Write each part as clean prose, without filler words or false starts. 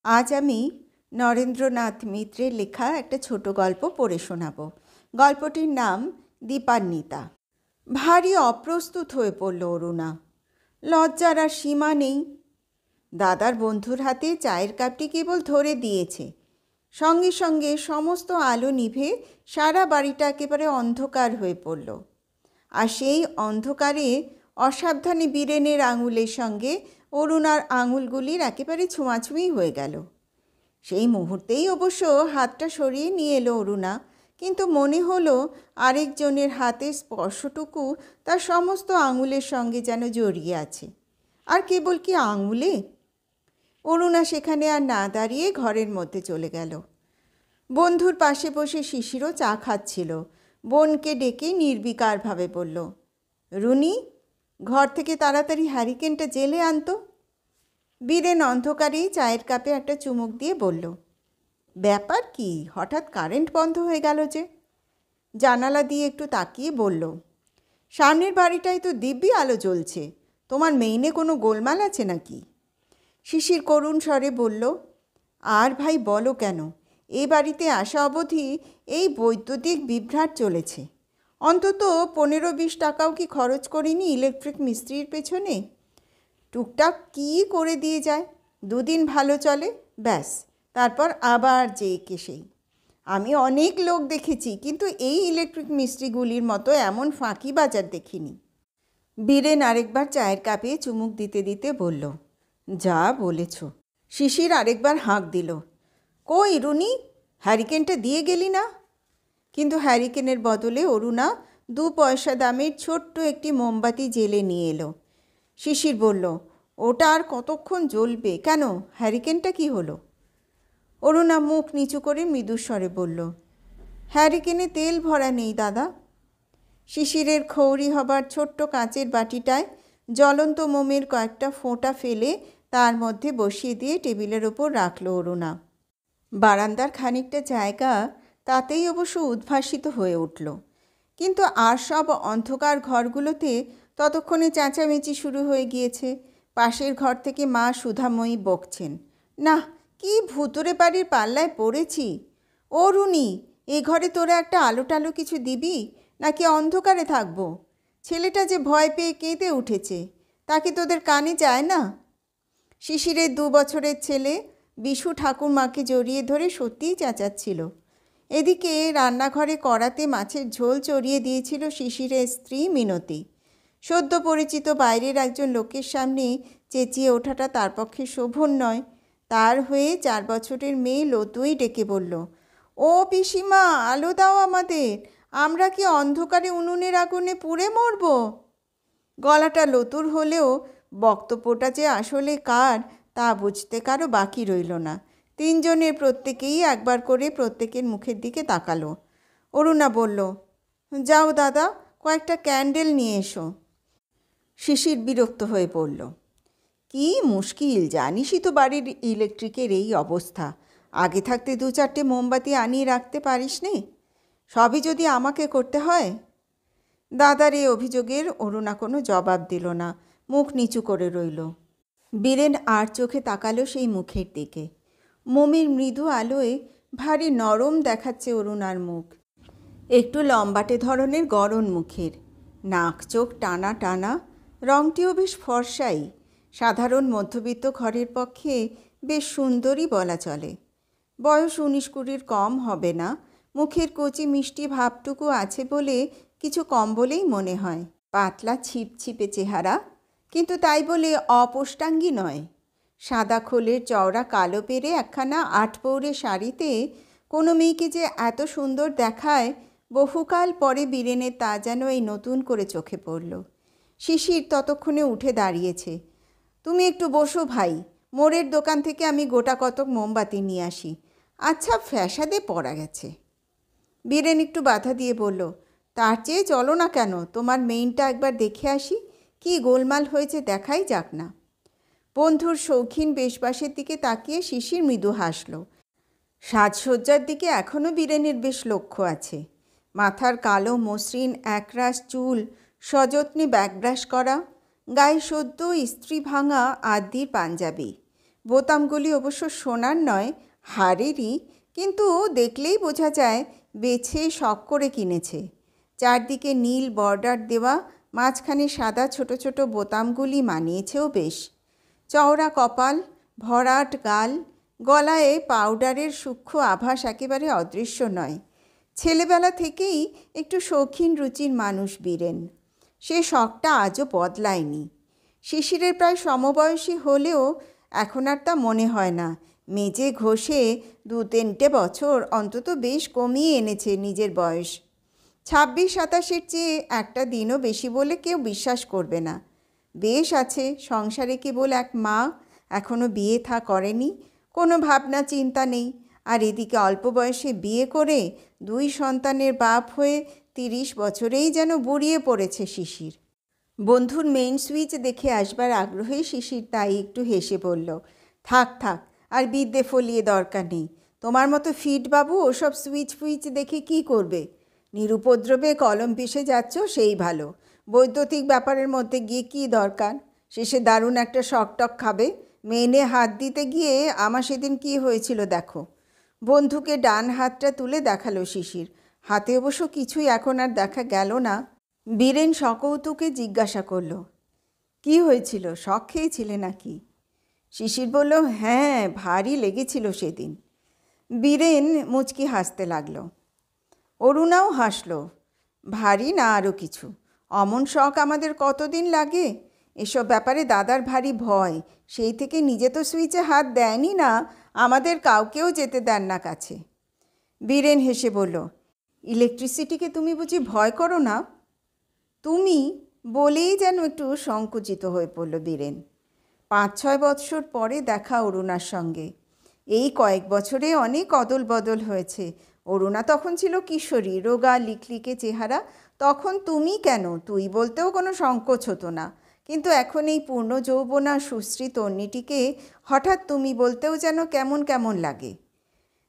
আজ আমি নরেন্দ্রনাথ মিত্রের লেখা একটা ছোট গল্প পড়ে শোনাব। গল্পটির নাম দীপান্বিতা। ভারী অপ্রস্তুত হয়ে পড়ল অরুণা। লজ্জার আর সীমা নেই। দাদার বন্ধুর হাতে চায়ের কাপটি কেবল ধরে দিয়েছে, সঙ্গে সঙ্গে সমস্ত আলো নিভে সারা বাড়িটা একেবারে অন্ধকার হয়ে পড়ল। আর সেই অন্ধকারে অসাবধানে বীরেনের আঙুলের সঙ্গে অরুণার আঙুলগুলির একেবারে ছোঁয়াছুঁই হয়ে গেল। সেই মুহূর্তেই অবশ্য হাতটা সরিয়ে নিয়ে এলো অরুণা, কিন্তু মনে হলো আরেকজনের হাতের স্পর্শটুকু তার সমস্ত আঙুলের সঙ্গে যেন জড়িয়ে আছে। আর কেবল কি আঙুলে? অরুণা সেখানে আর না দাঁড়িয়ে ঘরের মধ্যে চলে গেল। বন্ধুর পাশে বসে শিশিরও চা খাচ্ছিল। বোনকে ডেকে নির্বিকারভাবে বলল, রুনি, ঘর থেকে তাড়াতাড়ি হ্যারিকেনটা জেলে আনতো। বীরেন অন্ধকারেই চায়ের কাপে একটা চুমুক দিয়ে বলল, ব্যাপার কি, হঠাৎ কারেন্ট বন্ধ হয়ে গেল যে? জানালা দিয়ে একটু তাকিয়ে বলল, সামনের বাড়িটায় তো দিব্যি আলো জ্বলছে, তোমার মেইনে কোনো গোলমাল আছে নাকি? শিশির করুণ স্বরে বলল, আর ভাই বলো কেন, এই বাড়িতে আসা অবধি এই বৈদ্যুতিক বিভ্রাট চলেছে। অন্তত 15-20 টাকাও কি খরচ করিনি ইলেকট্রিক মিস্ত্রির পেছনে? টুকটাক কী করে দিয়ে যায়, দুদিন ভালো চলে, ব্যাস, তারপর আবার যে কে সেই। আমি অনেক লোক দেখেছি, কিন্তু এই ইলেকট্রিক মিস্ত্রিগুলির মতো এমন ফাঁকি বাজার দেখিনি। বীরেন আরেকবার চায়ের কাপে চুমুক দিতে দিতে বলল, যা বলেছ। শিশির আরেকবার হাঁক দিল, কই রুনি, হ্যারিকেনটা দিয়ে গেলি না? কিন্তু হ্যারিকেনের বদলে অরুণা 2 পয়সা দামের ছোট্ট একটি মোমবাতি জেলে নিয়ে এলো। শিশির বলল, ওটা আর কতক্ষণ জ্বলবে? কেন, হ্যারিকেনটা কি হলো? অরুণা মুখ নিচু করে মৃদুস্বরে বলল, হ্যারিকেনে তেল ভরা নেই দাদা। শিশিরের খৌরি হবার ছোট্ট কাঁচের বাটিটায় জ্বলন্ত মোমের কয়েকটা ফোঁটা ফেলে তার মধ্যে বসিয়ে দিয়ে টেবিলের ওপর রাখল অরুণা। বারান্দার খানিকটা জায়গা তাতেই অবশ্য উদ্ভাসিত হয়ে উঠল। কিন্তু আর সব অন্ধকার ঘরগুলোতে ততক্ষণে চেঁচামেচি শুরু হয়ে গিয়েছে। পাশের ঘর থেকে মা সুধাময়ী বকছেন, না, কি ভুতুরে বাড়ির পাল্লায় পড়েছি। ও রুনি, এ ঘরে তোরা একটা আলো টালো কিছু দিবি, নাকি অন্ধকারে থাকবো? ছেলেটা যে ভয় পেয়ে কেঁদে উঠেছে, তাকে তোদের কানে যায় না? শিশিরের 2 বছরের ছেলে বিশু ঠাকুরমাকে জড়িয়ে ধরে সত্যিই চেঁচাচ্ছিল। এদিকে রান্নাঘরে কড়াতে মাছের ঝোল চড়িয়ে দিয়েছিল শিশিরের স্ত্রী মিনতি। সদ্য পরিচিত বাইরের একজন লোকের সামনে চেঁচিয়ে ওঠাটা তার পক্ষে শোভন নয়। তার হয়ে 4 বছরের মেয়ে লতুই ডেকে বলল, ও পিসিমা, আলো দাও আমাদের, আমরা কি অন্ধকারে উনুনের আগুনে পুড়ে মরব? গলাটা লতুর হলেও বক্তব্যটা যে আসলে কার তা বুঝতে কারো বাকি রইল না। 3 জনের প্রত্যেকেই একবার করে প্রত্যেকের মুখের দিকে তাকালো। অরুণা বলল, যাও দাদা, কয়েকটা ক্যান্ডেল নিয়ে এসো। শিশির বিরক্ত হয়ে পড়ল, কি মুশকিল, জানিসই তো বাড়ির ইলেকট্রিকের এই অবস্থা, আগে থাকতে 2-4টে মোমবাতি আনিয়ে রাখতে পারিস নে? সবই যদি আমাকে করতে হয়। দাদার এই অভিযোগের অরুণা কোনো জবাব দিল না, মুখ নিচু করে রইল। বীরেন আর চোখে তাকালো সেই মুখের দিকে। মোমের মৃদু আলোয় ভারী নরম দেখাচ্ছে অরুণার মুখ। একটু লম্বাটে ধরনের গড়ন মুখের, নাক চোখ টানা টানা, রঙটিও বেশ ফর্সাই। সাধারণ মধ্যবিত্ত ঘরের পক্ষে বেশ সুন্দরী বলা চলে। বয়স 19-20 কম হবে না। মুখের কচি মিষ্টি ভাবটুকু আছে বলে কিছু কম বলেই মনে হয়। পাতলা ছিপছিপে চেহারা, কিন্তু তাই বলে অপোষ্টাঙ্গী নয়। সাদা খোলের চওড়া কালো পেরে একখানা 8 পৌরে শাড়িতে কোনো মেয়েকে যে এত সুন্দর দেখায়, বহুকাল পরে বীরেনের তা যেন এই নতুন করে চোখে পড়ল। শিশির ততক্ষণে উঠে দাঁড়িয়েছে, তুমি একটু বসো ভাই, মোড়ের দোকান থেকে আমি গোটা কতক মোমবাতি নিয়ে আসি। আচ্ছা, ফ্যাসাদে পড়া গেছে। বীরেন একটু বাধা দিয়ে বলল, তার চেয়ে চলো না কেন, তোমার মেইনটা একবার দেখে আসি, কি গোলমাল হয়েছে দেখাই যাক না। বন্ধুর শৌখিন বেশবাসের দিকে তাকিয়ে শিশির মৃদু হাসল। সাজসজ্জার দিকে এখনও বীরেনের বেশ লক্ষ্য আছে। মাথার কালো মসৃণ একরাশ চুল সযত্নে ব্যাকব্রাশ করা, গায়ে সদ্য ইস্ত্রি ভাঙা আদির পাঞ্জাবি, বোতামগুলি অবশ্য সোনার নয়, হাড়েরই, কিন্তু দেখলেই বোঝা যায় বেছে শখ করে কিনেছে। চারদিকে নীল বর্ডার দেওয়া, মাঝখানে সাদা ছোট ছোট বোতামগুলি মানিয়েছেও বেশ। চওড়া কপাল, ভরাট গাল, গলায় পাউডারের সূক্ষ্ম আভাস একেবারে অদৃশ্য নয়। ছেলেবেলা থেকেই একটু শৌখিন রুচির মানুষ বীরেন। সে শখটা আজও বদলায়নি। শিশিরের প্রায় সমবয়সী হলেও এখন আর তা মনে হয় না। মেজে ঘষে 2-3 বছর অন্তত বেশ কমিয়ে এনেছে নিজের বয়স। 26-27-এর চেয়ে একটা দিনও বেশি বলে কেউ বিশ্বাস করবে না। বেশ আছে, সংসারে কেবল এক মা, এখনও বিয়ে থা করেনি, কোনো ভাবনা চিন্তা নেই। আর এদিকে অল্প বয়সে বিয়ে করে 2 সন্তানের বাপ হয়ে 30 বছরেই যেন বুড়িয়ে পড়েছে শিশির। বন্ধুর মেইন সুইচ দেখে আসবার আগ্রহে শিশির তাই একটু হেসে বলল, থাক থাক, আর বিদ্যে ফলিয়ে দরকার নেই। তোমার মতো ফিট বাবু ওসব সুইচ ফুইচ দেখে কি করবে? নিরুপদ্রবে কলম পিষে যাচ্ছ সেই ভালো। বৈদ্যুতিক ব্যাপারের মধ্যে গিয়ে কি দরকার? শেষে দারুণ একটা শকটক খাবে। মেনে হাত দিতে গিয়ে আমার সেদিন কি হয়েছিল দেখো। বন্ধুকে ডান হাতটা তুলে দেখালো শিশির। হাতে অবশ্য কিছুই এখন আর দেখা গেল না। বীরেন সকৌতুকে জিজ্ঞাসা করল, কি হয়েছিল? শক খেয়েছিলে নাকি? শিশির বলল, হ্যাঁ, ভারী লেগেছিল সেদিন। বীরেন মুচকি হাসতে লাগলো। অরুণাও হাসল। ভারী না আরও কিছু? অমন শখ আমাদের কতদিন লাগে? এসব ব্যাপারে দাদার ভারী ভয়। সেই থেকে নিজে তো সুইচে হাত দেয়নি না, আমাদের কাউকেও যেতে দেন না কাছে। বীরেন হেসে বলল, ইলেকট্রিসিটিকে তুমি বুঝি ভয় করো না? তুমি বলেই যেন একটু সংকুচিত হয়ে পড়ল বীরেন। 5-6 বৎসর পরে দেখা অরুণার সঙ্গে। এই কয়েক বছরে অনেক অদল বদল হয়েছে। অরুণা তখন ছিল কিশোরী, রোগা লিকলিকে চেহারা। তখন তুমি কেন, তুই বলতেও কোনো সংকোচ হতো না। কিন্তু এখন এই পূর্ণ যৌবনা সুশ্রী তন্নিটিকে হঠাৎ তুমি বলতেও যেন কেমন কেমন লাগে।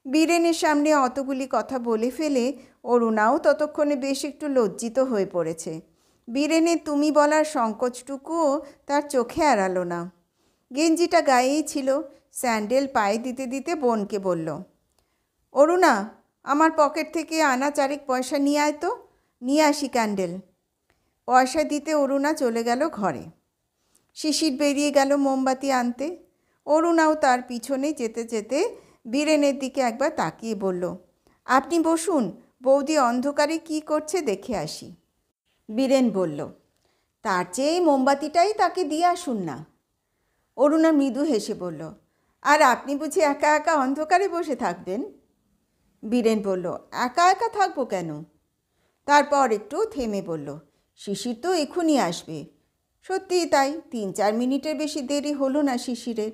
বীরেনের সামনে অতগুলি কথা বলে ফেলে অরুণাও ততক্ষণে বেশ একটু লজ্জিত হয়ে পড়েছে। বীরেনের তুমি বলার সংকোচটুকুও তার চোখে এড়ালো না। গেঞ্জিটা গায়েই ছিল, স্যান্ডেল পায়ে দিতে দিতে বোনকে বলল, অরুণা, আমার পকেট থেকে আনা 4 পয়সা নিয়ে আয় তো। নিয়ে আসি ক্যান্ডেল। পয়সা দিতে অরুণা চলে গেল ঘরে। শিশির বেরিয়ে গেল মোমবাতি আনতে। অরুণাও তার পিছনে যেতে যেতে বীরেনের দিকে একবার তাকিয়ে বলল, আপনি বসুন, বৌদি অন্ধকারে কি করছে দেখে আসি। বীরেন বলল, তার চেয়ে মোমবাতিটাই তাকে দিয়ে আসুন না। অরুণা মৃদু হেসে বলল, আর আপনি বুঝি একা একা অন্ধকারে বসে থাকবেন? বীরেন বলল, একা একা থাকবো কেন? তারপর একটু থেমে বলল, শিশির তো এক্ষুনি আসবে। সত্যিই তাই, 3-4 মিনিটের বেশি দেরি হলো না শিশিরের।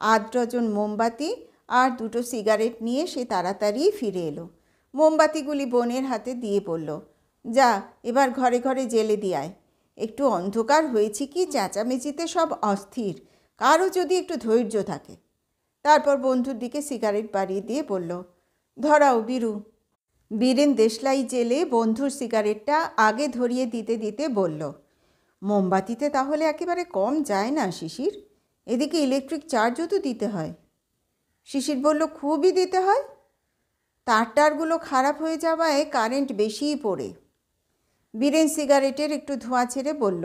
8 ডজন মোমবাতি আর 2টো সিগারেট নিয়ে সে তাড়াতাড়ি ফিরে এলো। মোমবাতিগুলি বোনের হাতে দিয়ে বলল, যা, এবার ঘরে ঘরে জেলে দিয়ায়। একটু অন্ধকার হয়েছে কি চেঁচামেচিতে সব অস্থির, কারও যদি একটু ধৈর্য থাকে। তারপর বন্ধুর দিকে সিগারেট বাড়িয়ে দিয়ে বলল, ধরাও বীরু। বীরেন দেশলাই জেলে বন্ধুর সিগারেটটা আগে ধরিয়ে দিতে দিতে বলল, মোমবাতিতে তাহলে একেবারে কম যায় না শিশির? এদিকে ইলেকট্রিক চার্জও তো দিতে হয়। শিশির বলল, খুবই দিতে হয়। তারগুলো খারাপ হয়ে যাওয়ায় কারেন্ট বেশিই পড়ে। বীরেন সিগারেটের একটু ধোঁয়া ছেড়ে বলল,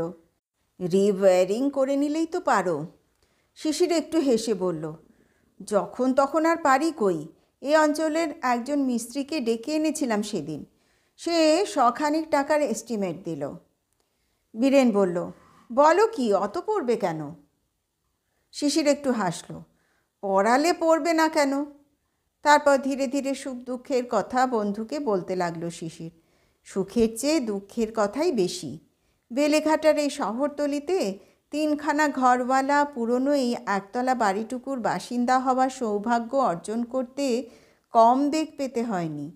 রিওয়্যারিং করে নিলেই তো পারো। শিশির একটু হেসে বলল, যখন তখন আর পারি কই। এই অঞ্চলের একজন মিস্ত্রিকে ডেকে এনেছিলাম সেদিন, সে 100 টাকার এস্টিমেট দিল। বীরেন বলল, বলো কি, অত পড়বে কেন? শিশির একটু হাসল, পড়ালে পড়বে না কেন? তারপর ধীরে ধীরে সুখ দুঃখের কথা বন্ধুকে বলতে লাগলো শিশির। সুখের চেয়ে দুঃখের কথাই বেশি। বেলেঘাটার এই শহরতলিতে 3খানা ঘরওয়ালা পুরনো এই একতলা বাড়িটুকুর বাসিন্দা হওয়ার সৌভাগ্য অর্জন করতে কম বেগ পেতে হয়নি।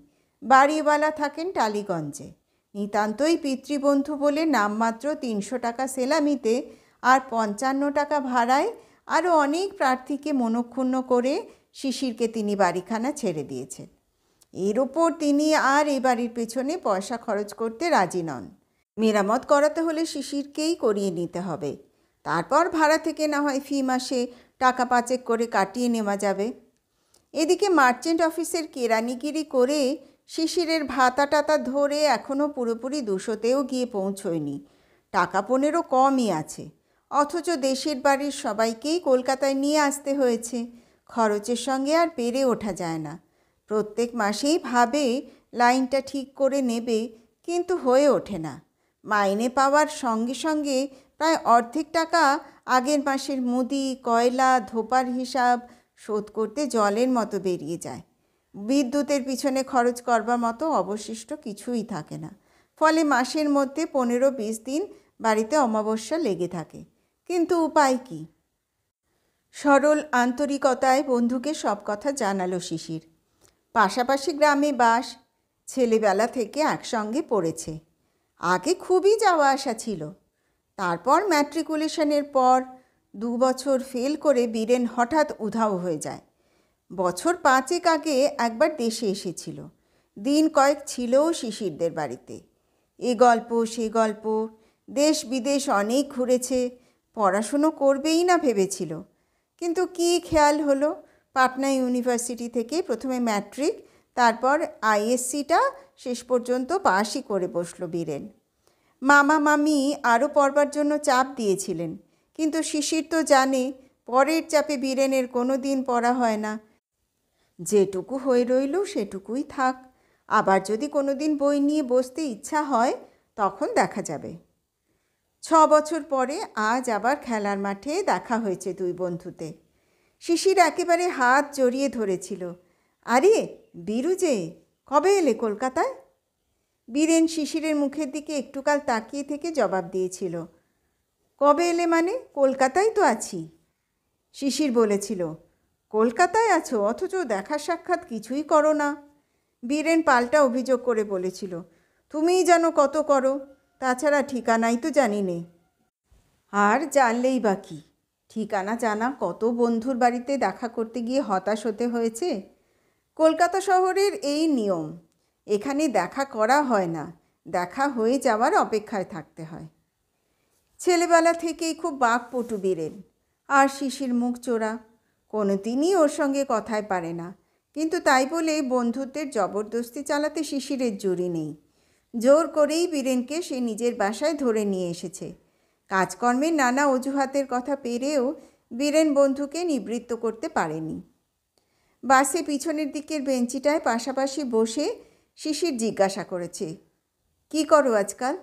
বাড়িওয়ালা থাকেন টালিগঞ্জে। নিতান্তই পিতৃবন্ধু বলে নামমাত্র 300 টাকা সেলামিতে আর 55 টাকা ভাড়ায় আরও অনেক প্রার্থীকে মনক্ষুণ্ণ করে শিশিরকে তিনি বাড়িখানা ছেড়ে দিয়েছেন। এর ওপর তিনি আর এই বাড়ির পেছনে পয়সা খরচ করতে রাজি নন। মেরামত করাতে হলে শিশিরকেই করিয়ে নিতে হবে। তারপর ভাড়া থেকে না হয় ফি মাসে টাকা পাচেক করে কাটিয়ে নেওয়া যাবে। এদিকে মার্চেন্ট অফিসের কেরানিগিরি করে শিশিরের ভাতা টাতা ধরে এখনও পুরোপুরি 200তেও গিয়ে পৌঁছয়নি। টাকা 15 কমই আছে, অথচ দেশের বাড়ির সবাইকেই কলকাতায় নিয়ে আসতে হয়েছে। খরচের সঙ্গে আর পেরে ওঠা যায় না। প্রত্যেক মাসেই ভাবে লাইনটা ঠিক করে নেবে, কিন্তু হয়ে ওঠে না। মাইনে পাওয়ার সঙ্গে সঙ্গে প্রায় অর্ধেক টাকা আগের মাসের মুদি, কয়লা, ধোপার হিসাব শোধ করতে জলের মতো বেরিয়ে যায়। বিদ্যুতের পিছনে খরচ করবার মতো অবশিষ্ট কিছুই থাকে না। ফলে মাসের মধ্যে 15-20 দিন বাড়িতে অমাবস্যা লেগে থাকে। কিন্তু উপায় কী? সরল আন্তরিকতায় বন্ধুকে সব কথা জানালো শিশির। পাশাপাশি গ্রামে বাস, ছেলেবেলা থেকে একসঙ্গে পড়েছে। আগে খুবই যাওয়া আসা ছিল। তারপর ম্যাট্রিকুলেশনের পর 2 বছর ফেল করে বীরেন হঠাৎ উধাও হয়ে যায়। বছর 5 আগে একবার দেশে এসেছিল। দিন কয়েক ছিলও শিশিরদের বাড়িতে। এ গল্প সে গল্প, দেশ বিদেশ অনেক ঘুরেছে। পড়াশুনো করবেই না ভেবেছিল, কিন্তু কি খেয়াল হলো, পাটনা ইউনিভার্সিটি থেকে প্রথমে ম্যাট্রিক, তারপর আইএসসিটা শেষ পর্যন্ত পাশই করে বসল বীরেন। মামা মামি আরও পড়বার জন্য চাপ দিয়েছিলেন, কিন্তু শিশির তো জানে পরের চাপে বীরেনের কোনো দিন পড়া হয় না। যেটুকু হয়ে রইল সেটুকুই থাক, আবার যদি কোনো দিন বই নিয়ে বসতে ইচ্ছা হয় তখন দেখা যাবে। 6 বছর পরে আজ আবার খেলার মাঠে দেখা হয়েছে দুই বন্ধুতে। শিশির একেবারে হাত জড়িয়ে ধরেছিল। আরে বীরু যে, কবে এলে কলকাতায়? বীরেন শিশিরের মুখের দিকে একটুকাল তাকিয়ে থেকে জবাব দিয়েছিল, কবে এলে মানে, কলকাতায় তো আছি। শিশির বলেছিল, কলকাতায় আছো অথচ দেখা সাক্ষাৎ কিছুই করো না। বীরেন পাল্টা অভিযোগ করে বলেছিল, তুমিই জানো কত করো, তাছাড়া ঠিকানাই তো জানি নে। আর জানলেই বা কি, ঠিকানা জানা কত বন্ধুর বাড়িতে দেখা করতে গিয়ে হতাশ হতে হয়েছে। কলকাতা শহরের এই নিয়ম, এখানে দেখা করা হয় না, দেখা হয়ে যাওয়ার অপেক্ষায় থাকতে হয়। ছেলেবেলা থেকেই খুব বাকপটু বীরেন। আর শিশির মুখ চোরা, কোনো দিনই ওর সঙ্গে কথায় পারে না। কিন্তু তাই বলে বন্ধুত্বের জবরদস্তি চালাতে শিশিরের জুড়ি নেই। জোর করেই বীরেনকে সে নিজের বাসায় ধরে নিয়ে এসেছে। কাজকর্মের নানা অজুহাতের কথা পেরেও বীরেন বন্ধুকে নিবৃত্ত করতে পারেনি। বাসে পিছনের দিকের বেঞ্চিটায় পাশাপাশি বসে শিশির জিজ্ঞাসা করেছে, কি করো আজকাল?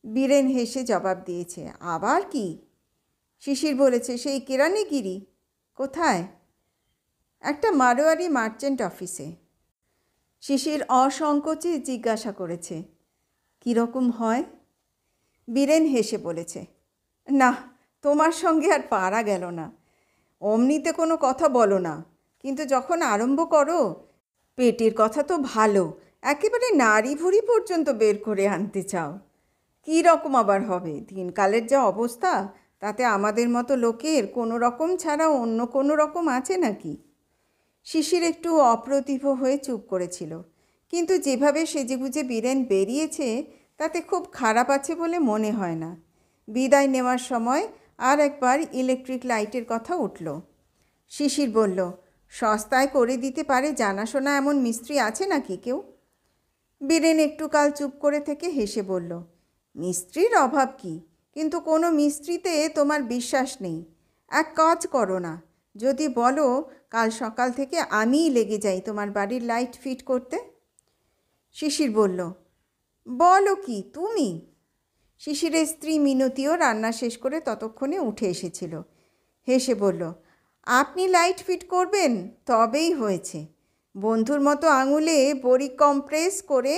বীরেন হেসে জবাব দিয়েছে, আবার কি? শিশির বলেছে, সেই কেরানিগিরি। কোথায়? একটা মারোয়ারি মার্চেন্ট অফিসে। শিশির অসংকোচে জিজ্ঞাসা করেছে, কীরকম হয়? বীরেন হেসে বলেছে, না, তোমার সঙ্গে আর পারা গেল না। অমনিতে কোনো কথা বলো না, কিন্তু যখন আরম্ভ করো, পেটের কথা তো ভালো, একেবারে নাড়ি ভুড়ি পর্যন্ত বের করে আনতে চাও। কী রকম আবার হবে, দিনকালের যা অবস্থা, তাতে আমাদের মতো লোকের কোনো রকম ছাড়া অন্য কোনো রকম আছে নাকি? শিশির একটু অপ্রতিভ হয়ে চুপ করেছিল, কিন্তু যেভাবে সেজেগুজে বীরেন বেরিয়েছে তাতে খুব খারাপ আছে বলে মনে হয় না। বিদায় নেওয়ার সময় আর একবার ইলেকট্রিক লাইটের কথা উঠল। শিশির বলল, সস্তায় করে দিতে পারে জানাশোনা এমন মিস্ত্রি আছে নাকি কেউ? বীরেন একটু কাল চুপ করে থেকে হেসে বলল, মিস্ত্রির অভাব কি, কিন্তু কোনো মিস্ত্রিতে তোমার বিশ্বাস নেই। এক কাজ করো না, যদি বলো কাল সকাল থেকে আমিই লেগে যাই তোমার বাড়ির লাইট ফিট করতে। শিশির বলল, বলো কি তুমি? শিশিরের স্ত্রী মিনতিও রান্না শেষ করে ততক্ষণে উঠে এসেছিল। হেসে বলল, আপনি লাইট ফিট করবেন তবেই হয়েছে। বন্ধুর মতো আঙুলে বড়ি কম্প্রেস করে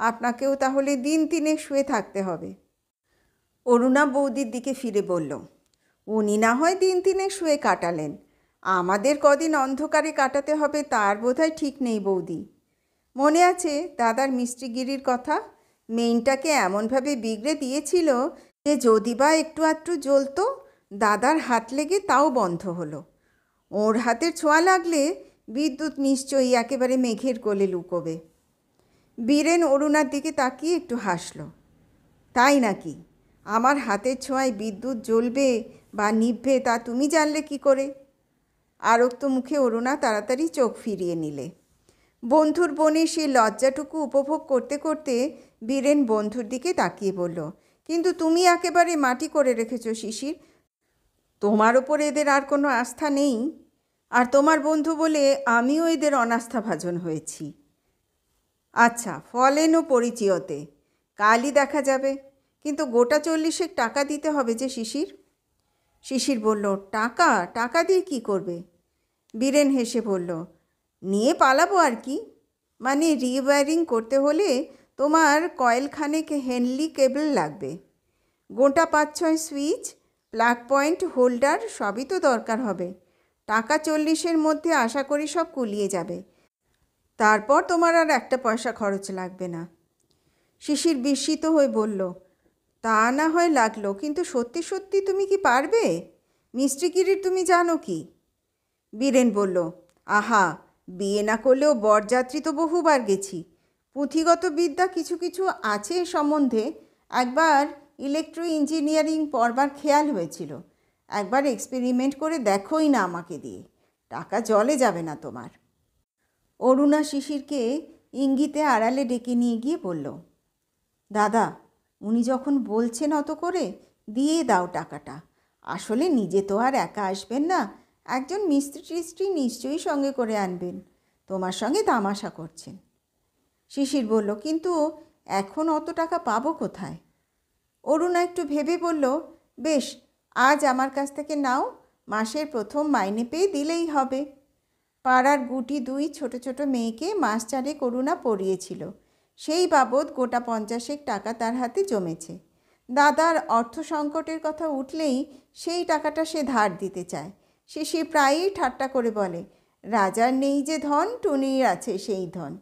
আপনাকেও তাহলে দিন 3 শুয়ে থাকতে হবে। অরুণা বৌদির দিকে ফিরে বলল, উনি না হয় দিন 3 শুয়ে কাটালেন, আমাদের কদিন অন্ধকারে কাটাতে হবে তার বোধহয় ঠিক নেই বৌদি। মনে আছে দাদার মিস্ত্রিগিরির কথা? মেইনটাকে এমনভাবে বিগড়ে দিয়েছিল যে যদি বা একটু আধটু জ্বলতো, দাদার হাত লেগে তাও বন্ধ হলো। ওর হাতের ছোঁয়া লাগলে বিদ্যুৎ নিশ্চয়ই একেবারে মেঘের কোলে লুকোবে। বীরেন অরুণার দিকে তাকিয়ে একটু হাসল। তাই নাকি? আমার হাতের ছোঁয়ায় বিদ্যুৎ জ্বলবে বা নিভবে তা তুমি জানলে কি করে? আরক্ত মুখে অরুণা তাড়াতাড়ি চোখ ফিরিয়ে নিলে। বন্ধুর বোনের সেই লজ্জাটুকু উপভোগ করতে করতে বীরেন বন্ধুর দিকে তাকিয়ে বলল, কিন্তু তুমি একেবারে মাটি করে রেখেছো শিশির। তোমার ওপর এদের আর কোনো আস্থা নেই, আর তোমার বন্ধু বলে আমিও এদের অনাস্থাভাজন হয়েছি। আচ্ছা, ফলেন ও পরিচয়তে কালই দেখা যাবে, কিন্তু গোটা 40 টাকা দিতে হবে যে শিশির। শিশির বলল, টাকা? টাকা দিয়ে কি করবে? বীরেন হেসে বলল, নিয়ে পালাবো আর কি। মানে রিওয়ারিং করতে হলে তোমার কয়েলখানেক হেনলি কেবল লাগবে, গোটা 5-6 সুইচ, প্লাগ পয়েন্ট, হোল্ডার সবই তো দরকার হবে। টাকা 40 মধ্যে আশা করি সব কুলিয়ে যাবে। তারপর তোমার আর একটা পয়সা খরচ লাগবে না। শিশির বিস্মিত হয়ে বলল, তা না হয় লাগলো, কিন্তু সত্যি সত্যি তুমি কি পারবে? মিস্ত্রিগিরির তুমি জানো কি? বীরেন বলল, আহা, বিয়ে না করলেও বরযাত্রী তো বহুবার গেছি। পুঁথিগত বিদ্যা কিছু কিছু আছে এ সম্বন্ধে। একবার ইলেকট্রো ইঞ্জিনিয়ারিং পড়বার খেয়াল হয়েছিল। একবার এক্সপেরিমেন্ট করে দেখোই না আমাকে দিয়ে, টাকা জলে যাবে না তোমার। অরুণা শিশিরকে ইঙ্গিতে আড়ালে ডেকে নিয়ে গিয়ে বলল, দাদা, উনি যখন বলছেন অত করে, দিয়ে দাও টাকাটা। আসলে নিজে তো আর একা আসবেন না, একজন মিস্ত্রি টিস্ত্রি নিশ্চয়ই সঙ্গে করে আনবেন। তোমার সঙ্গে তামাশা করছেন। শিশির বলল, কিন্তু এখন অত টাকা পাবো কোথায়? অরুণা একটু ভেবে বলল, বেশ, আজ আমার কাছ থেকে নাও, মাসের প্রথম মাইনে পেয়ে দিলেই হবে। পাড়ার গুটি 2 ছোট ছোট মেয়েকে মাস 4 অরুণা পড়িয়েছিল, সেই বাবদ গোটা 50 টাকা তার হাতে জমেছে। দাদার অর্থ সংকটের কথা উঠলেই সেই টাকাটা সে ধার দিতে চায়। সে প্রায়ই ঠাট্টা করে বলে, রাজার নেই যে ধন, টুনির আছে সেই ধন।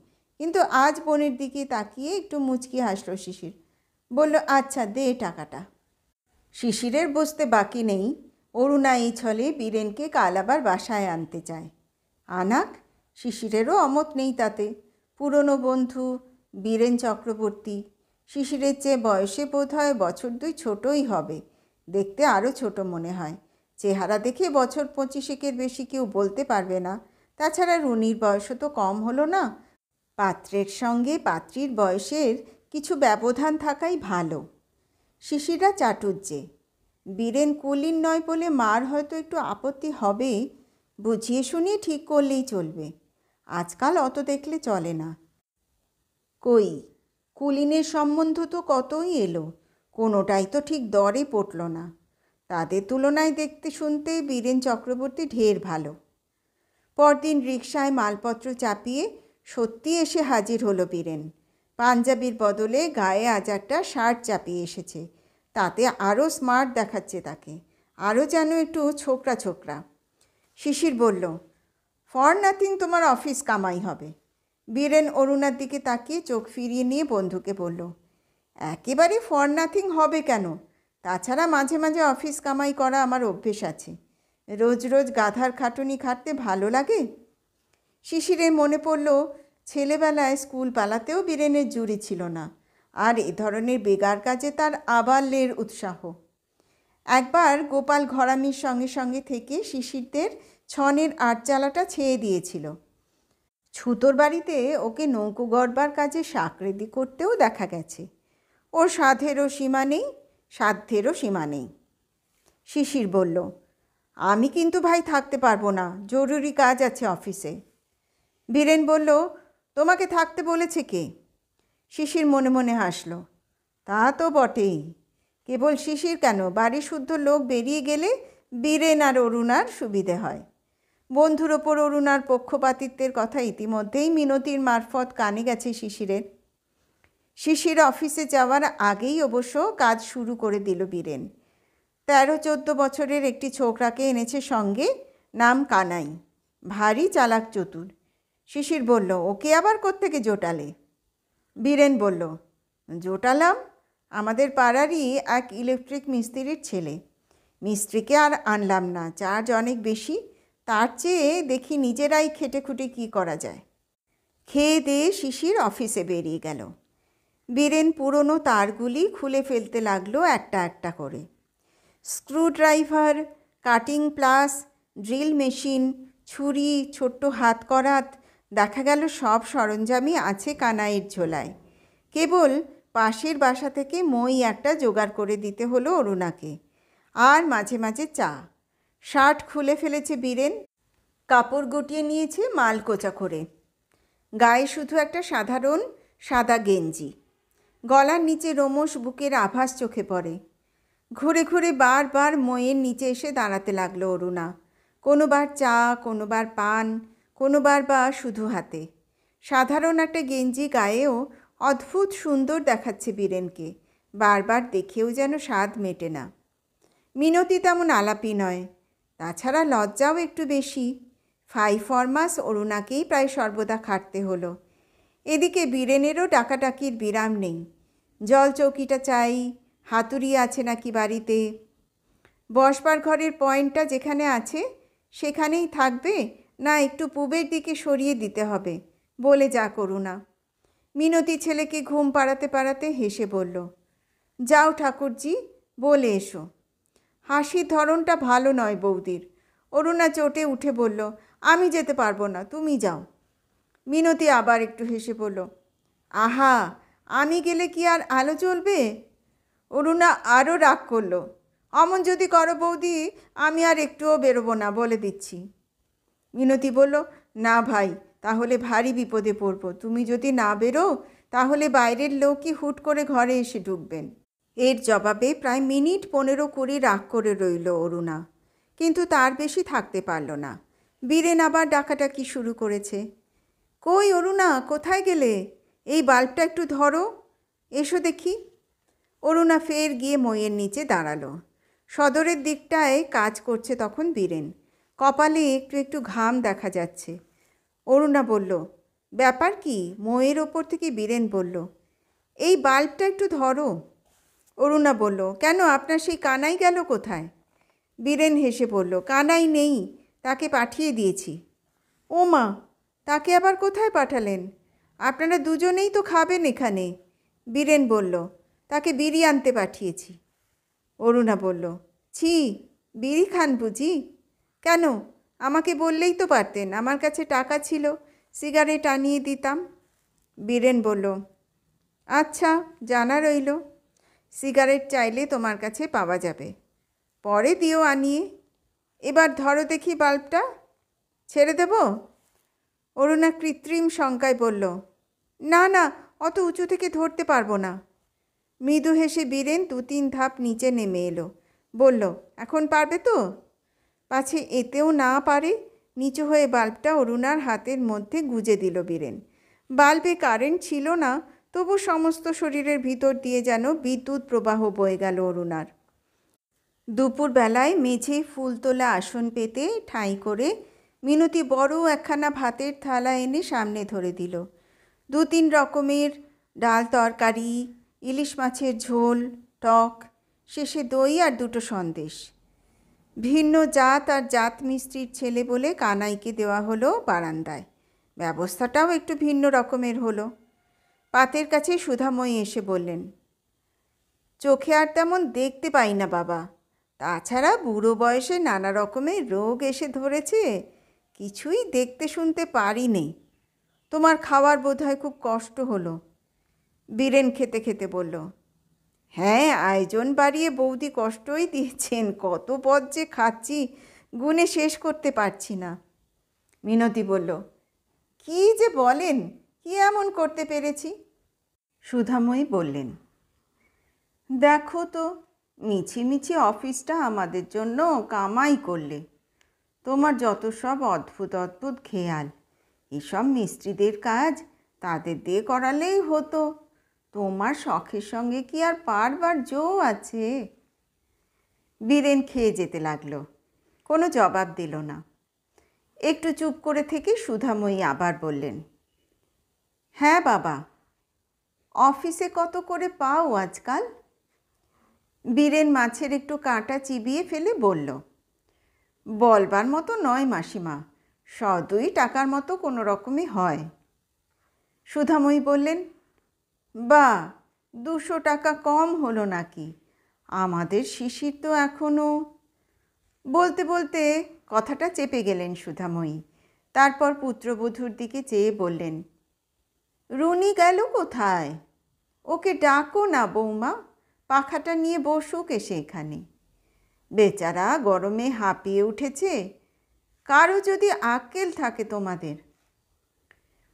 কিন্তু আজ বোনের দিকে তাকিয়ে একটু মুচকি হাসল শিশির। বলল, আচ্ছা দে টাকাটা। শিশিরের বসতে বাকি নেই। অরুণা এই ছলে বীরেনকে কাল আবার বাসায় আনতে চায়। আনাক, শিশিরেরও অমত নেই তাতে। পুরনো বন্ধু বীরেন চক্রবর্তী শিশিরের চেয়ে বয়সে বোধ হয় বছর 2 ছোটই হবে, দেখতে আরও ছোট মনে হয়। চেহারা দেখে বছর 25-এর বেশি কেউ বলতে পারবে না। তাছাড়া রুনির বয়সও তো কম হলো না। পাত্রের সঙ্গে পাত্রীর বয়সের কিছু ব্যবধান থাকাই ভালো। শিশিরা চাটুজ্জে। বীরেন কুলীন নয় বলে মার হয়তো একটু আপত্তি হবে, বুঝিয়ে শুনিয়ে ঠিক করলেই চলবে। আজকাল অত দেখলে চলে না। কই, কুলীনের সম্বন্ধ তো কতই এলো, কোনোটাই তো ঠিক দরে পটল না। তাদের তুলনায় দেখতে শুনতে বীরেন চক্রবর্তী ঢের ভালো। পরদিন রিকশায় মালপত্র চাপিয়ে সত্যি এসে হাজির হলো বীরেন। পাঞ্জাবির বদলে গায়ে আজ একটা শার্ট চাপিয়ে এসেছে, তাতে আরও স্মার্ট দেখাচ্ছে তাকে, আরও যেন একটু ছোকরা ছোকরা। শিশির বলল, ফর নাথিং তোমার অফিস কামাই হবে। বীরেন অরুণার দিকে তাকিয়ে চোখ ফিরিয়ে নিয়ে বন্ধুকে বলল, একেবারে ফর নাথিং হবে কেন? তাছাড়া মাঝে মাঝে অফিস কামাই করা আমার অভ্যেস আছে। রোজ রোজ গাধার খাটুনি খাটতে ভালো লাগে। শিশিরের মনে পড়ল, ছেলেবেলায় স্কুল পালাতেও বীরেনের জুড়ি ছিল না, আর এ ধরনের বেগার কাজে তার আবাল্যের উৎসাহ। একবার গোপাল ঘরামির সঙ্গে সঙ্গে থেকে শিশিরদের ছনের আটচালাটা ছেয়ে দিয়েছিল। ছুতোর বাড়িতে ওকে নৌকো গড়বার কাজে সাকরেদি করতেও দেখা গেছে। ওর সাধেরও সীমা নেই, সাধ্যেরও সীমা নেই। শিশির বলল, আমি কিন্তু ভাই থাকতে পারবো না, জরুরি কাজ আছে অফিসে। বীরেন বলল, তোমাকে থাকতে বলেছে কে? শিশির মনে মনে হাসল, তা তো বটেই। কেবল শিশির কেন, বাড়ি শুদ্ধ লোক বেরিয়ে গেলে বীরেন আর অরুণার সুবিধে হয়। বন্ধুর ওপর অরুণার পক্ষপাতিত্বের কথা ইতিমধ্যেই মিনতির মারফত কানে গেছে শিশিরের। শিশির অফিসে যাওয়ার আগেই অবশ্য কাজ শুরু করে দিল বীরেন। 13-14 বছরের একটি ছোকরাকে এনেছে সঙ্গে, নাম কানাই, ভারী চালাক চতুর। শিশির বলল, ওকে আবার কোত্থেকে জোটালে? বীরেন বলল, জোটালাম, আমাদের পাড়ারই এক ইলেকট্রিক মিস্ত্রির ছেলে। মিস্ত্রিকে আর আনলাম না, চার্জ অনেক বেশি, তার চেয়ে দেখি নিজেরাই খেটে খুঁটে কী করা যায়। খেয়ে দিয়ে শিশির অফিসে বেরিয়ে গেল। বীরেন পুরনো তারগুলি খুলে ফেলতে লাগলো একটা একটা করে। Screwdriver, cutting plus, drill machine, ছুরি, ছোট্ট হাত করাত, দেখা গেল সব সরঞ্জামই আছে কানাইয়ের ঝোলায়। কেবল পাশের বাসা থেকে মই একটা জোগাড় করে দিতে হলো অরুণাকে। আর মাঝে মাঝে চা। শার্ট খুলে ফেলেছে বীরেন, কাপড় গুটিয়ে নিয়েছে মালকোচা করে। গায়ে শুধু একটা সাধারণ সাদা গেঞ্জি। গলার নিচে রোমশ বুকের আভাস চোখে পড়ে। ঘুরে ঘুরে বারবার মইয়ের নিচে এসে দাঁড়াতে লাগলো অরুণা। কোনোবার চা, কোনোবার পান, কোনোবার বা শুধু হাতে। সাধারণ একটা গেঞ্জি গায়েও অদ্ভুত সুন্দর দেখাচ্ছে বীরেনকে। বারবার দেখেও যেন স্বাদ মেটে না। মিনতি তেমন আলাপি নয়, তাছাড়া লজ্জাও একটু বেশি। 5 মাস অরুণাকেই প্রায় সর্বদা খাটতে হলো। এদিকে বীরেনেরও ডাকাডাকির বিরাম নেই। জল চৌকিটা চাই, হাতুড়ি আছে নাকি বাড়িতে, বসবার ঘরের পয়েন্টটা যেখানে আছে সেখানেই থাকবে না একটু পূবের দিকে সরিয়ে দিতে হবে বলে যা করুণা। মিনতি ছেলেকে ঘুম পাড়াতে পাড়াতে হেসে বলল, যাও ঠাকুরজি, বলে এসো। হাসির ধরনটা ভালো নয় বৌদির। অরুণা চটে উঠে বলল, আমি যেতে পারবো না, তুমি যাও। মিনতি আবার একটু হেসে বলল, আহা, আমি গেলে কি আর আলো জ্বলবে? অরুণা আরও রাগ করলো, অমন যদি করো বৌদি, আমি আর একটুও বেরোবো না, বলে দিচ্ছি। মিনতি বলল, না ভাই, তাহলে ভারী বিপদে পড়বো। তুমি যদি না বেরো তাহলে বাইরের লোকই হুট করে ঘরে এসে ঢুকবেন। এর জবাবে প্রায় মিনিট 15-20 রাগ করে রইল অরুণা, কিন্তু তার বেশি থাকতে পারল না। বীরেন আবার ডাকাডাকি শুরু করেছে, কই অরুণা, কোথায় গেলে? এই বাল্বটা একটু ধরো, এসো দেখি। অরুণা ফের গিয়ে মইয়ের নিচে দাঁড়ালো। সদরের দিকটায় কাজ করছে তখন বীরেন। কপালে একটু একটু ঘাম দেখা যাচ্ছে। অরুণা বলল, ব্যাপার কি? মইয়ের ওপর থেকে বীরেন বলল, এই বাল্বটা একটু ধরো। অরুণা বলল, কেন, আপনার সেই কানাই গেল কোথায়? বীরেন হেসে বলল, কানাই নেই, তাকে পাঠিয়ে দিয়েছি। ও মা, তাকে আবার কোথায় পাঠালেন? আপনারা দুজনেই তো খাবেন এখানে। বীরেন বলল, তাকে বিড়ি আনতে পাঠিয়েছি। অরুণা বলল, ছি, বিড়ি খান বুঝি? কেন, আমাকে বললেই তো পারতেন, আমার কাছে টাকা ছিল, সিগারেট আনিয়ে দিতাম। বীরেন বলল, আচ্ছা, জানা রইল। সিগারেট চাইলে তোমার কাছে পাওয়া যাবে, পরে দিও আনিয়ে। এবার ধরো দেখি বাল্বটা, ছেড়ে দেব? অরুণা কৃত্রিম শঙ্কায় বলল, না না, অত উঁচু থেকে ধরতে পারবো না। মৃদু হেসে বীরেন 2-3 ধাপ নিচে নেমে এলো। বলল, এখন পারবে তো? পাছে এতেও না পারে, নিচু হয়ে বাল্বটা অরুণার হাতের মধ্যে গুজে দিল বীরেন। বাল্বে কারেন্ট ছিল না, তবু সমস্ত শরীরের ভিতর দিয়ে যেন বিদ্যুৎ প্রবাহ বয়ে গেল অরুণার। দুপুরবেলায় মেঝে ফুল তোলা আসন পেতে ঠাঁই করে মিনতি বড় একখানা ভাতের থালা এনে সামনে ধরে দিল। 2-3 রকমের ডাল তরকারি, ইলিশ মাছের ঝোল, টক, শেষে দই আর 2টো সন্দেশ। ভিন্ন জাত আর জাত মিস্ত্রির ছেলে বলে কানাইকে দেওয়া হলো বারান্দায়। ব্যবস্থাটাও একটু ভিন্ন রকমের হলো। পাতের কাছে সুধাময়ী এসে বললেন, চোখে আর তেমন দেখতে পাই না বাবা, তাছাড়া বুড়ো বয়সে নানা রকমের রোগ এসে ধরেছে, কিছুই দেখতে শুনতে পারি নে। তোমার খাওয়ার বোধহয় খুব কষ্ট হলো। বীরেন খেতে খেতে বলল, হ্যাঁ, আয়োজন বাড়িয়ে বৌদি কষ্টই দিয়েছেন, কত পদ যে খাচ্ছি, গুণে শেষ করতে পারছি না। মিনতি বলল, কি যে বলেন, কি এমন করতে পেরেছি? সুধাময়ী বললেন, দেখো তো, মিছিমিছি অফিসটা আমাদের জন্য কামাই করলে। তোমার যত সব অদ্ভুত অদ্ভুত খেয়াল, এসব মিস্ত্রিদের কাজ তাদের দিয়ে করালেই হতো, তোমার শখের সঙ্গে কি আর পারবার জো আছে? বীরেন খেয়ে যেতে লাগলো, কোনো জবাব দিল না। একটু চুপ করে থেকে সুধাময়ী আবার বললেন, হ্যাঁ বাবা, অফিসে কত করে পাও আজকাল? বীরেন মাছের একটু কাঁটা চিবিয়ে ফেলে বলল, বলবার মতো নয় মাসিমা, 100-2 টাকার মতো কোনো রকমই হয়। সুধাময়ী বললেন, বা 200 টাকা কম হলো নাকি? আমাদের শিশির তো এখনো। বলতে বলতে কথাটা চেপে গেলেন সুধাময়ী। তারপর পুত্রবধূর দিকে চেয়ে বললেন, রুনি গেল কোথায়? ওকে ডাকো না বৌমা, পাখাটা নিয়ে বসুক এসে এখানে। বেচারা গরমে হাঁপিয়ে উঠেছে। কারো যদি আক্কেল থাকে তোমাদের।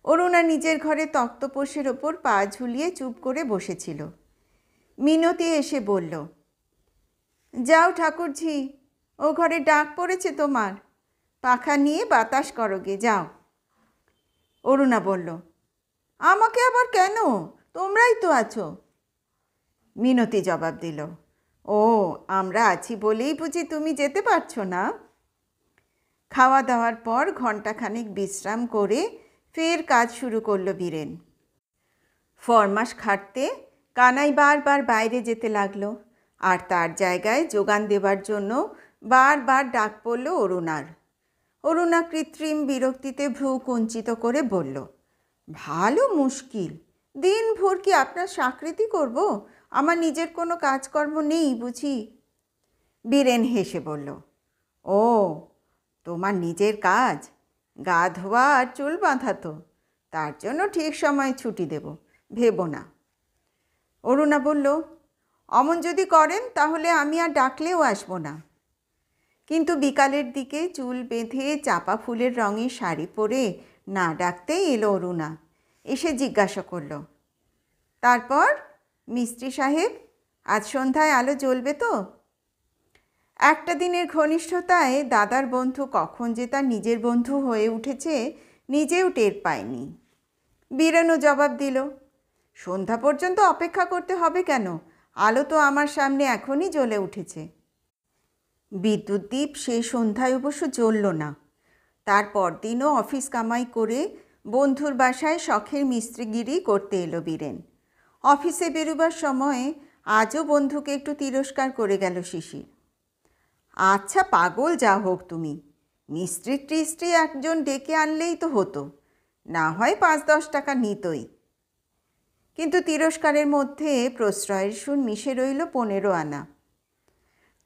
অরুণা নিজের ঘরে তক্তপোষের ওপর পা ঝুলিয়ে চুপ করে বসেছিল। মিনতি এসে বলল, যাও ঠাকুরঝি, ও ঘরে ডাক পড়েছে তোমার, পাখা নিয়ে বাতাস করোগে, যাও। অরুণা বলল, আমাকে আবার কেন? তোমরাই তো আছো। মিনতি জবাব দিল, ও, আমরা আছি বলেই বুঝি তুমি যেতে পারছো না? খাওয়া দাওয়ার পর ঘণ্টাখানেক বিশ্রাম করে ফের কাজ শুরু করলো বীরেন। ফরমাস খাটতে কানাই বারবার বাইরে যেতে লাগলো, আর তার জায়গায় যোগান দেবার জন্য বারবার ডাক পড়ল অরুণার। অরুণা কৃত্রিম বিরক্তিতে ভ্রু কুঞ্চিত করে বলল, ভালো মুশকিল, দিনভর কি আপনার স্বীকৃতি করব? আমার নিজের কোনো কাজকর্ম নেই বুঝি? বীরেন হেসে বলল, ও, তোমার নিজের কাজ? গা ধোয়া আর চুল বাঁধা তো, তার জন্য ঠিক সময় ছুটি দেব, ভেবো না। অরুণা বলল, অমন যদি করেন তাহলে আমি আর ডাকলেও আসবো না। কিন্তু বিকালের দিকে চুল বেঁধে চাপা ফুলের রঙের শাড়ি পরে না ডাকতেই এলো অরুণা। এসে জিজ্ঞাসা করল, তারপর মিস্ত্রি সাহেব, আজ সন্ধ্যায় আলো জ্বলবে তো? একটা দিনের ঘনিষ্ঠতায় দাদার বন্ধু কখন যে তার নিজের বন্ধু হয়ে উঠেছে নিজেও টের পায়নি। বীরেনও জবাব দিল, সন্ধ্যা পর্যন্ত অপেক্ষা করতে হবে কেন? আলো তো আমার সামনে এখনই জ্বলে উঠেছে। বিদ্যুৎ দ্বীপ সেই সন্ধ্যায় অবশ্য জ্বলল না। তার পরদিনও অফিস কামাই করে বন্ধুর বাসায় শখের মিস্ত্রিগিরি করতে এলো বীরেন। অফিসে বেরোবার সময় আজও বন্ধুকে একটু তিরস্কার করে গেল শিশির। আচ্ছা পাগল যা হোক তুমি, মিস্ত্রি টিস্ত্রি একজন ডেকে আনলেই তো হতো, না হয় 5-10 টাকা নিতই। কিন্তু তিরস্কারের মধ্যে প্রশ্রয়ের সুর মিশে রইল 15 আনা।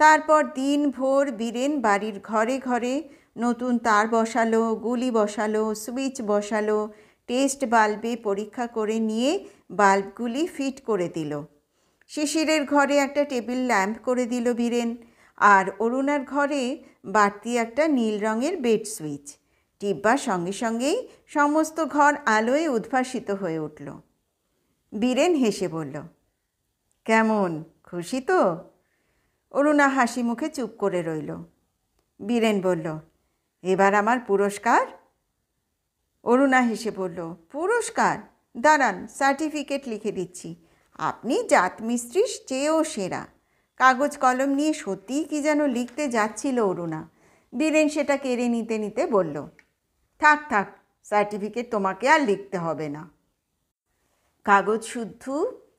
তারপর দিনভর বীরেন বাড়ির ঘরে ঘরে নতুন তার বসালো, গুলি বসালো, সুইচ বসালো, টেস্ট বাল্বে পরীক্ষা করে নিয়ে বাল্বগুলি ফিট করে দিল। শিশিরের ঘরে একটা টেবিল ল্যাম্প করে দিল বীরেন, আর অরুণার ঘরে বাড়তি একটা নীল রঙের বেড সুইচ। টিপবার সঙ্গে সঙ্গেই সমস্ত ঘর আলোয় উদ্ভাসিত হয়ে উঠল। বীরেন হেসে বলল, কেমন, খুশি তো? অরুণা হাসি মুখে চুপ করে রইল। বীরেন বলল, এবার আমার পুরস্কার? অরুণা হেসে বলল, পুরস্কার? দাঁড়ান, সার্টিফিকেট লিখে দিচ্ছি। আপনি জাতমিস্ত্রির চেয়েও সেরা। কাগজ কলম নিয়ে সত্যিই কি যেন লিখতে যাচ্ছিল অরুণা। বীরেন সেটা কেড়ে নিতে নিতে বলল, থাক থাক, সার্টিফিকেট তোমাকে আর লিখতে হবে না। কাগজ শুদ্ধ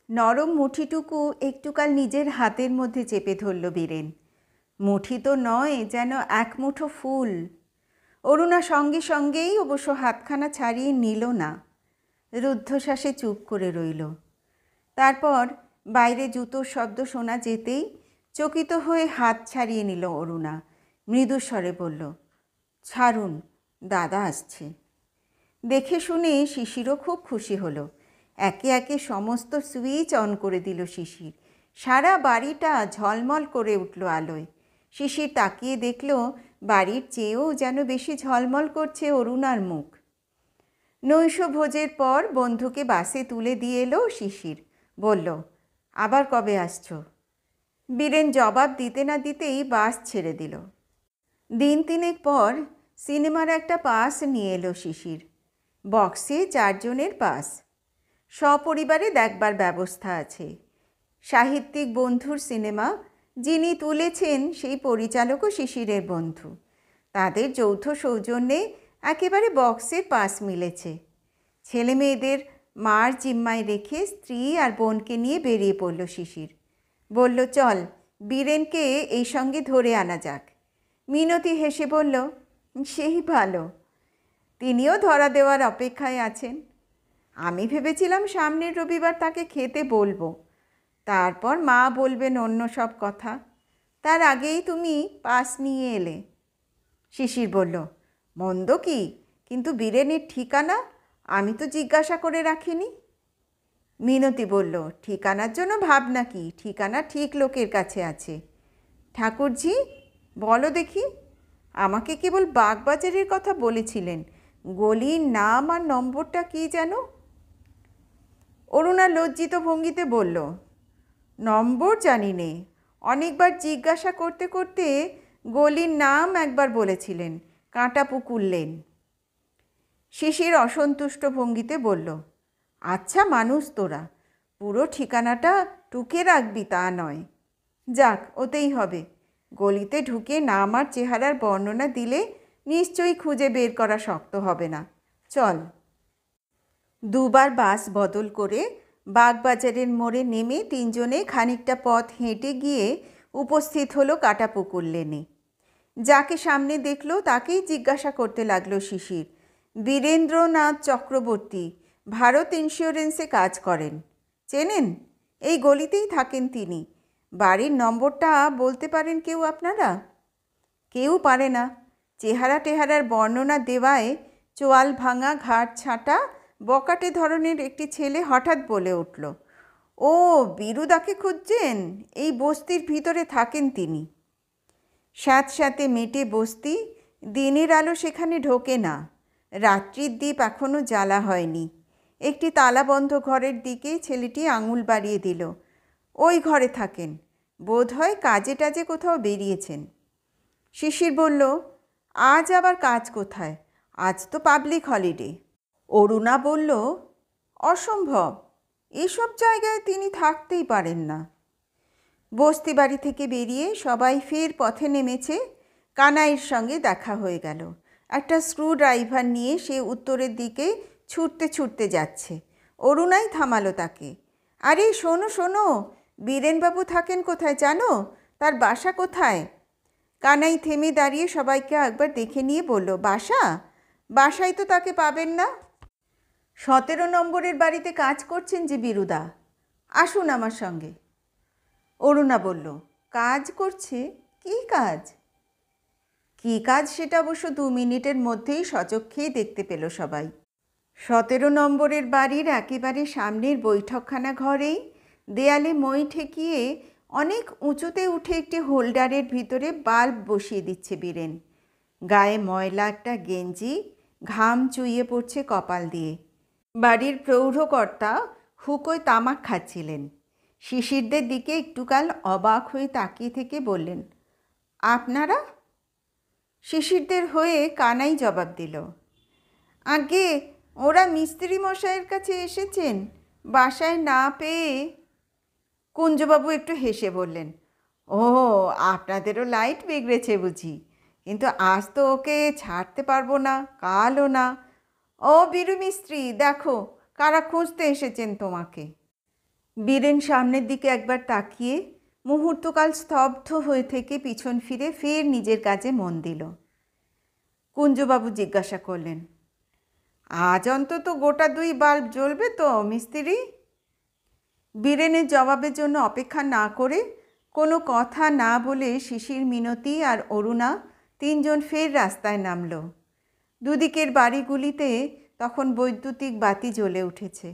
নরম মুঠিটুকু একটুকাল নিজের হাতের মধ্যে চেপে ধরল বীরেন। মুঠি তো নয়, যেন এক মুঠো ফুল। অরুণা সঙ্গে সঙ্গেই অবশ্য হাতখানা ছাড়িয়ে নিল না, রুদ্ধশ্বাসে চুপ করে রইল। তারপর বাইরে জুতোর শব্দ শোনা যেতেই চকিত হয়ে হাত ছাড়িয়ে নিল অরুণা। মৃদুস্বরে বলল, ছাড়ুন, দাদা আসছে। দেখে শুনে শিশিরও খুব খুশি হলো। একে একে সমস্ত সুইচ অন করে দিল শিশির। সারা বাড়িটা ঝলমল করে উঠল আলোয়। শিশির তাকিয়ে দেখল বাড়ির চেয়েও যেন বেশি ঝলমল করছে অরুণার মুখ। নৈশ ভোজের পর বন্ধুকে বাসে তুলে দিয়ে এলো শিশির। বলল, আবার কবে আসছো? বীরেন জবাব দিতে না দিতেই বাস ছেড়ে দিল। দিন তিনেক পর সিনেমার একটা পাস নিয়ে এলো শিশির। বক্সে 4 জনের পাস। সপরিবারে দেখবার ব্যবস্থা আছে। সাহিত্যিক বন্ধুর সিনেমা, যিনি তুলেছেন সেই পরিচালকও শিশিরের বন্ধু। তাদের যৌথ সৌজন্যে একেবারে বক্সের পাস মিলেছে। ছেলে মেয়েদের মার জিম্মায় রেখে স্ত্রী আর বোনকে নিয়ে বেরিয়ে পড়ল শিশির। বলল, চল, বীরেনকে এই সঙ্গে ধরে আনা যাক। মিনতি হেসে বলল, সেই ভালো, তিনিও ধরা দেওয়ার অপেক্ষায় আছেন। আমি ভেবেছিলাম সামনের রবিবার তাকে খেতে বলবো, তারপর মা বলবেন অন্য সব কথা। তার আগেই তুমি পাস নিয়ে এলে। শিশির বলল, মন্দ কি, কিন্তু বীরেনের ঠিকানা আমি তো জিজ্ঞাসা করে রাখিনি। মিনতি বলল, ঠিকানার জন্য ভাবনা কি, ঠিকানা ঠিক লোকের কাছে আছে। ঠাকুরজি বলো দেখি, আমাকে কেবল বাগবাজারের কথা বলেছিলেন, গলির নাম আর নম্বরটা কি যেন? অরুণা লজ্জিত ভঙ্গিতে বলল, নম্বর জানি নে, অনেকবার জিজ্ঞাসা করতে করতে গলির নাম একবার বলেছিলেন, কাঁটাপুকুর লেন। শিশির অসন্তুষ্ট ভঙ্গিতে বলল, আচ্ছা মানুষ তোরা, পুরো ঠিকানাটা টুকে রাখবি তা নয়। যাক, ওতেই হবে। গলিতে ঢুকে নাম আর চেহারার বর্ণনা দিলে নিশ্চয়ই খুঁজে বের করা শক্ত হবে না। চল। দুবার বাস বদল করে বাগবাজারের মোড়ে নেমে তিনজনে খানিকটা পথ হেঁটে গিয়ে উপস্থিত হলো কাঁটাপুকুর লেনে। যাকে সামনে দেখল তাকেই জিজ্ঞাসা করতে লাগলো শিশির। বীরেন্দ্রনাথ চক্রবর্তী, ভারত ইন্স্যুরেন্সে কাজ করেন, চেনেন? এই গলিতেই থাকেন তিনি। বাড়ির নম্বরটা বলতে পারেন কেউ আপনারা? কেউ পারে না। চেহারা টেহারার বর্ণনা দেওয়ায় চোয়াল ভাঙা, ঘাট ছাঁটা, বকাটে ধরনের একটি ছেলে হঠাৎ বলে উঠল, ও বীরুদাকে খুঁজছেন? এই বস্তির ভিতরে থাকেন তিনি। স্যাঁতস্যাঁতে মেটে বস্তি, দিনের আলো সেখানে ঢোকে না। রাত্রির দ্বীপ এখনও জ্বালা হয়নি। একটি তালাবন্ধ ঘরের দিকে ছেলেটি আঙুল বাড়িয়ে দিল। ওই ঘরে থাকেন, বোধহয় কাজে টাজে কোথাও বেরিয়েছেন। শিশির বলল, আজ আবার কাজ কোথায়, আজ তো পাবলিক হলিডে। অরুণা বলল, অসম্ভব, এসব জায়গায় তিনি থাকতেই পারেন না। বস্তি বাড়ি থেকে বেরিয়ে সবাই ফের পথে নেমেছে। কানাইয়ের সঙ্গে দেখা হয়ে গেল। একটা স্ক্রু ড্রাইভার নিয়ে সে উত্তরের দিকে ছুটতে ছুটতে যাচ্ছে। অরুণাই থামালো তাকে। আরে শোনো শোনো, বীরেনবাবু থাকেন কোথায় জানো? তার বাসা কোথায়? কানাই থেমে দাঁড়িয়ে সবাইকে একবার দেখে নিয়ে বলল, বাসা? বাসায় তো তাকে পাবেন না। 17 নম্বরের বাড়িতে কাজ করছেন যে বীরুদা, আসুন আমার সঙ্গে। অরুণা বলল, কাজ করছে? কী কাজ? কী কাজ সেটা অবশ্য 2 মিনিটের মধ্যেই সচক্ষেই দেখতে পেল সবাই। 17 নম্বরের বাড়ির একেবারে সামনের বৈঠকখানা ঘরেই দেয়ালে মই ঠেকিয়ে অনেক উঁচুতে উঠে একটি হোল্ডারের ভিতরে বাল্ব বসিয়ে দিচ্ছে বীরেন। গায়ে ময়লা একটা গেঞ্জি, ঘাম চুইয়ে পড়ছে কপাল দিয়ে। বাড়ির প্রৌঢ়কর্তা হুকোয় তামাক খাচ্ছিলেন। শিশিরদের দিকে একটুকাল অবাক হয়ে তাকিয়ে থেকে বললেন, আপনারা? শিশিরদের হয়ে কানাই জবাব দিল, আগে ওরা মিস্ত্রি মশাইয়ের কাছে এসেছেন, বাসায় না পেয়ে। কুঞ্জবাবু একটু হেসে বললেন, ও আপনাদেরও লাইট বিগড়েছে বুঝি, কিন্তু আজ তো ওকে ছাড়তে পারবো না, কালও না। ও বীরু মিস্ত্রি, দেখো কারা খুঁজতে এসেছেন তোমাকে। বীরেন সামনের দিকে একবার তাকিয়ে মুহূর্তকাল স্তব্ধ হয়ে থেকে পিছন ফিরে ফের নিজের কাজে মন দিল। কুঞ্জবাবু জিজ্ঞাসা করলেন, আজ অন্তত গোটা 2 বাল্ব জ্বলবে তো মিস্ত্রি? বীরেনের জবাবের জন্য অপেক্ষা না করে, কোনো কথা না বলে শিশির, মিনতি আর অরুণা 3 জন ফের রাস্তায় নামল। দুদিকের বাড়িগুলিতে তখন বৈদ্যুতিক বাতি জ্বলে উঠেছে।